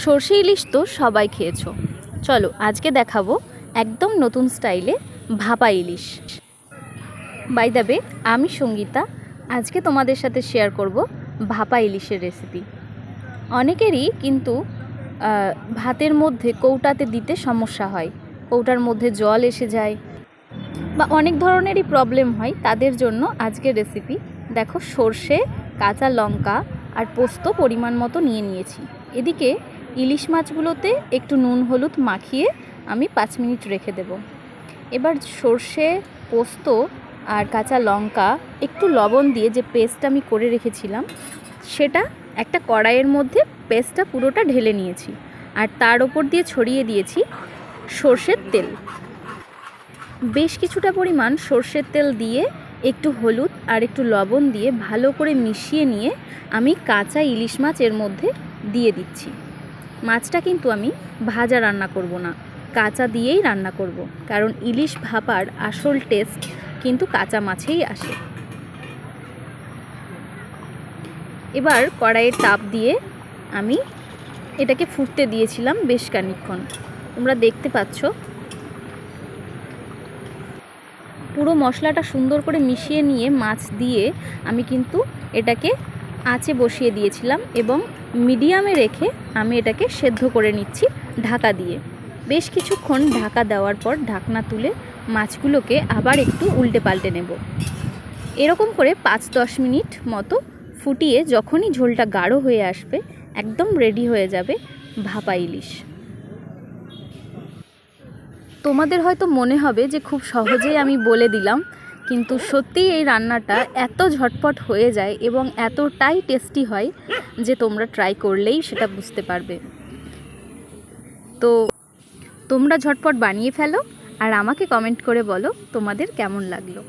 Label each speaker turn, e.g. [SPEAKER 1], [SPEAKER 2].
[SPEAKER 1] সর্ষে ইলিশ তো সবাই খেয়েছো। চলো আজকে দেখাবো একদম নতুন স্টাইলে ভাপা ইলিশ। বাই দ্য ওয়ে, আমি সঙ্গীতা। আজকে তোমাদের সাথে শেয়ার করব ভাপা ইলিশের রেসিপি। অনেকেরই কিন্তু ভাতের মধ্যে কৌটাতে দিতে সমস্যা হয়, কৌটার মধ্যে জল এসে যায় বা অনেক ধরনেরই প্রবলেম হয়। তাদের জন্য আজকের রেসিপি। দেখো, সর্ষে, কাঁচা লঙ্কা আর পোস্ত পরিমাণ মতো নিয়ে নিয়েছি। এদিকে ইলিশ মাছগুলোতে একটু নুন হলুদ মাখিয়ে আমি 5 মিনিট রেখে দেব। এবার সর্ষে, পোস্ত আর কাঁচা লঙ্কা একটু লবণ দিয়ে যে পেস্ট আমি করে রেখেছিলাম, সেটা একটা কড়াইয়ের মধ্যে পেস্টটা পুরোটা ঢেলে নিয়েছি। আর তার ওপর দিয়ে ছড়িয়ে দিয়েছি সর্ষের তেল। বেশ কিছুটা পরিমাণ সর্ষের তেল দিয়ে একটু হলুদ আর একটু লবণ দিয়ে ভালো করে মিশিয়ে নিয়ে আমি কাঁচা ইলিশ মাছ এর মধ্যে দিয়ে দিচ্ছি। মাছটা কিন্তু আমি ভাজা রান্না করব না, কাঁচা দিয়েই রান্না করব, কারণ ইলিশ ভাপার আসল টেস্ট কিন্তু কাঁচা মাছেই আসে। এবার কড়াইয়ে তাপ দিয়ে আমি এটাকে ফুটতে দিয়েছিলাম বেশ খানিকক্ষণ। তোমরা দেখতে পাচ্ছ পুরো মশলাটা সুন্দর করে মিশিয়ে নিয়ে মাছ দিয়ে আমি কিন্তু এটাকে আঁচে বসিয়ে দিয়েছিলাম এবং মিডিয়ামে রেখে আমি এটাকে সেদ্ধ করে নিচ্ছি ঢাকা দিয়ে। বেশ কিছুক্ষণ ঢাকা দেওয়ার পর ঢাকনা তুলে মাছগুলোকে আবার একটু উল্টে পাল্টে নেব। এরকম করে 5-10 মিনিট মতো ফুটিয়ে যখনই ঝোলটা গাঢ় হয়ে আসবে, একদম রেডি হয়ে যাবে ভাপা ইলিশ। তোমাদের হয়তো মনে হবে যে খুব সহজেই আমি বলে দিলাম, কিন্তু সত্যিই এই রান্নাটা এত ঝটপট হয়ে যায় এবং এতটাই টেস্টি হয় যে তোমরা ট্রাই করলেই সেটা বুঝতে পারবে। তো তোমরা ঝটপট বানিয়ে ফেলো আর আমাকে কমেন্ট করে বলো তোমাদের কেমন লাগলো।